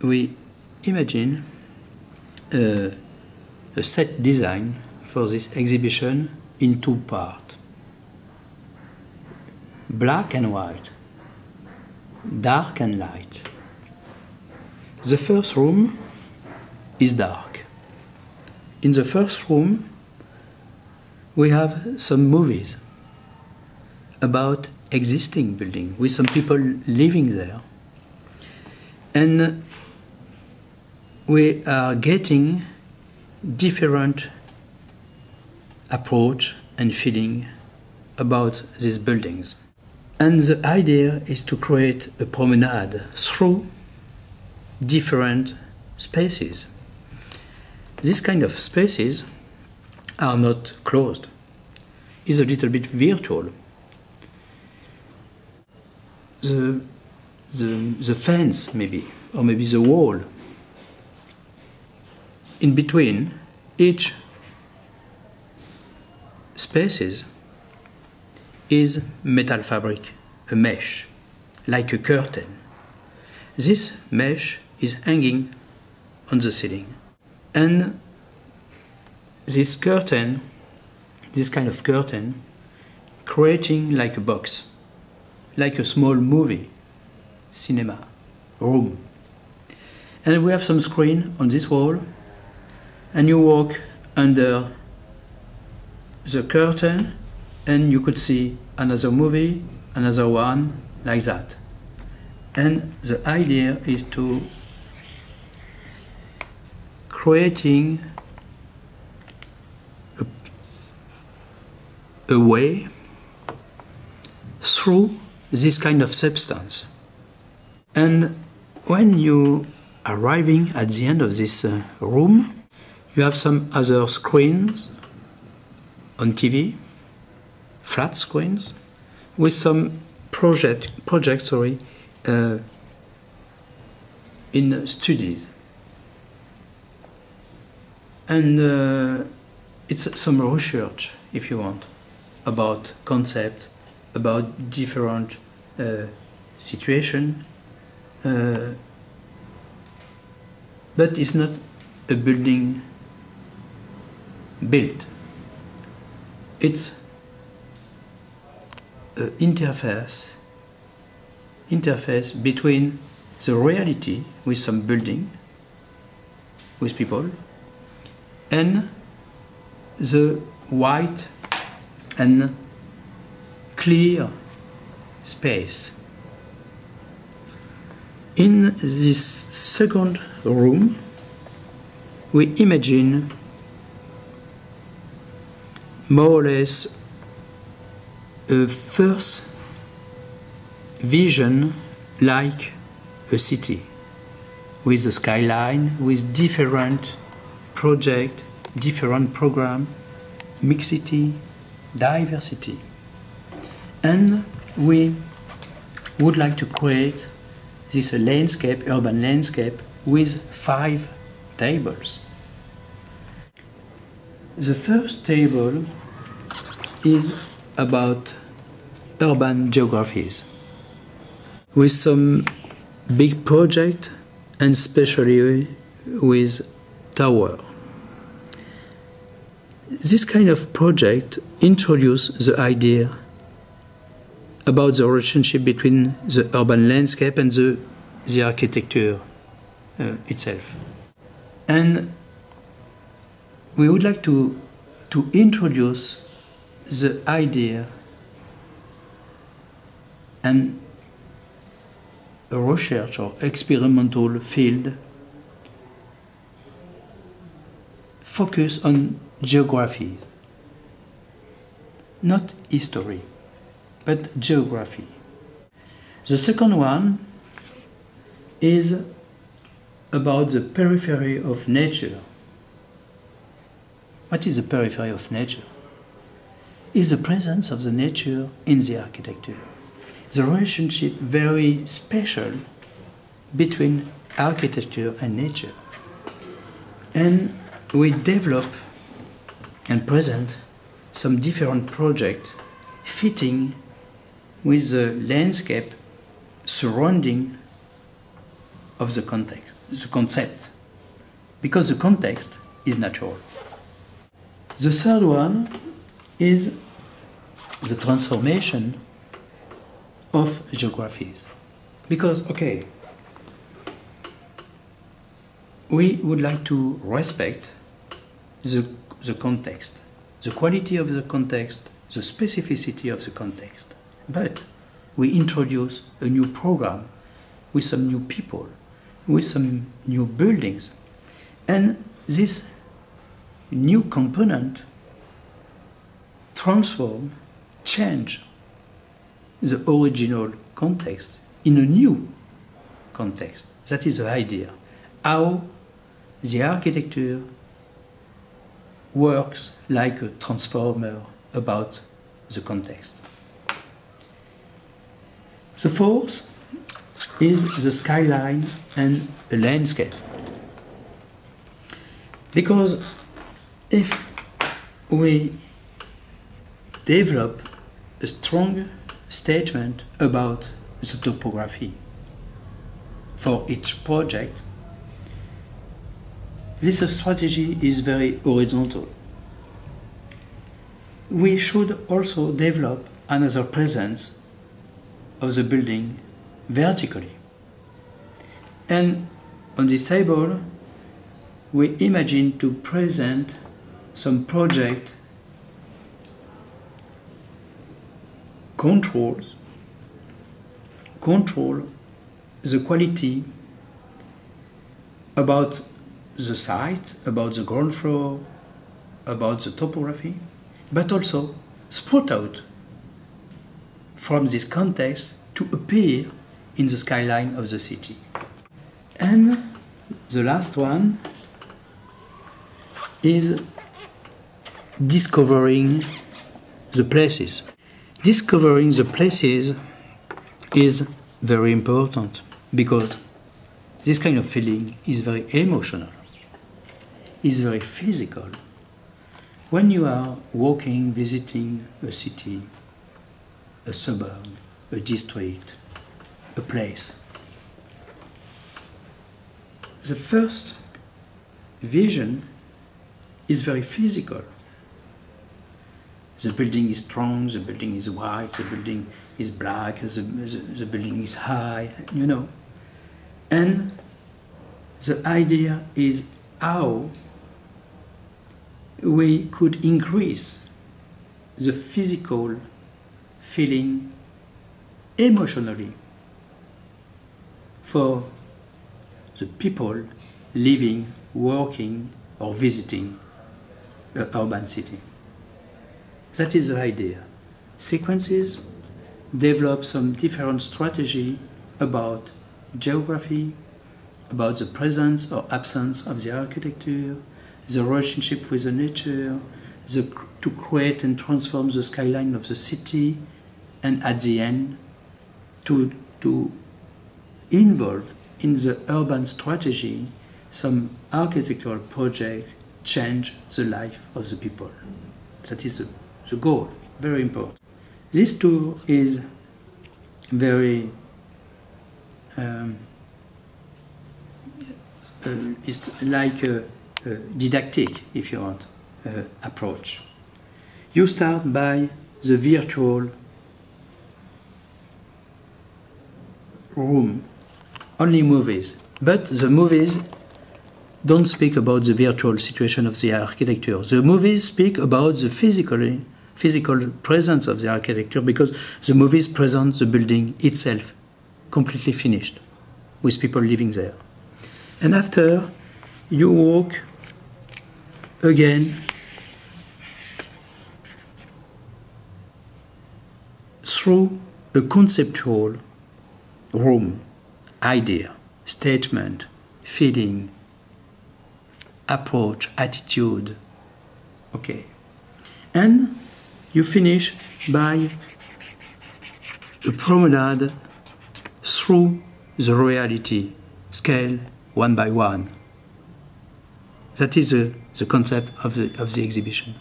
We imagine a set design for this exhibition in two parts: black and white, dark and light. The first room is dark. In the first room, we have some movies about existing building with some people living there. And we are getting different approach and feeling about these buildings. And the idea is to create a promenade through different spaces. This kind of spaces are not closed. It's a little bit virtual. The fence, maybe, or maybe the wall. In between each spaces is metal fabric, a mesh, like a curtain. This mesh is hanging on the ceiling. And this curtain, this kind of curtain, creating like a box, like a small movie, cinema, room. And we have some screen on this wall, and you walk under the curtain and you could see another movie, another one, like that. And the idea is to creating a way through this kind of substance. And when you are arriving at the end of this room, you have some other screens on TV, flat screens, with some projects in studies. And it's some research, if you want, about concept, about different situation. But it's not a building built. It's an interface between the reality with some building, with people, and the white and clear space. In this second room, we imagine more or less a first vision like a city, with a skyline, with different projects, different programs, mixity, diversity. And we would like to create this landscape, urban landscape, with 5 tables. The first table is about urban geographies, with some big project, and especially with tower. This kind of project introduces the idea about the relationship between the urban landscape and the architecture itself. And we would like to introduce the idea and a research or experimental field focus on geography, not history, but geography. The second one is about the periphery of nature. What is the periphery of nature? It's the presence of the nature in the architecture. The relationship very special between architecture and nature. And we develop and present some different projects fitting with the landscape surrounding of the concept, because the context is natural. The third one is the transformation of geographies. Because, okay, we would like to respect the context, the quality of the context, the specificity of the context. But we introduce a new program with some new people, with some new buildings. And this new component transform, change the original context in a new context. That is the idea. How the architecture works like a transformer about the context. The fourth is the skyline and the landscape. Because if we develop a strong statement about the topography for each project, this strategy is very horizontal. We should also develop another presence of the building vertically. And on this table, we imagine to present some project control the quality about the site, about the ground floor, about the topography, but also sprout out from this context to appear in the skyline of the city. And the last one is discovering the places. Discovering the places is very important because this kind of feeling is very emotional, is very physical. When you are walking, visiting a city, a suburb, a district, a place, the first vision is very physical. The building is strong, the building is white, the building is black, the building is high, you know. And the idea is how we could increase the physical feeling emotionally for the people living, working, or visiting an urban city. That is the idea. Sequences develop some different strategy about geography, about the presence or absence of the architecture, the relationship with the nature, to create and transform the skyline of the city, and at the end, to involve in the urban strategy some architectural project change the life of the people. That is the goal, very important. This tour is very it's like a didactic, if you want, approach. You start by the virtual room, only movies, but the movies don't speak about the virtual situation of the architecture. The movies speak about the physical presence of the architecture, because the movies present the building itself, completely finished, with people living there. And after, you walk again through a conceptual room, idea, statement, feeling, approach, attitude. Okay. And you finish by a promenade through the reality, scale one by one. That is the concept of the exhibition.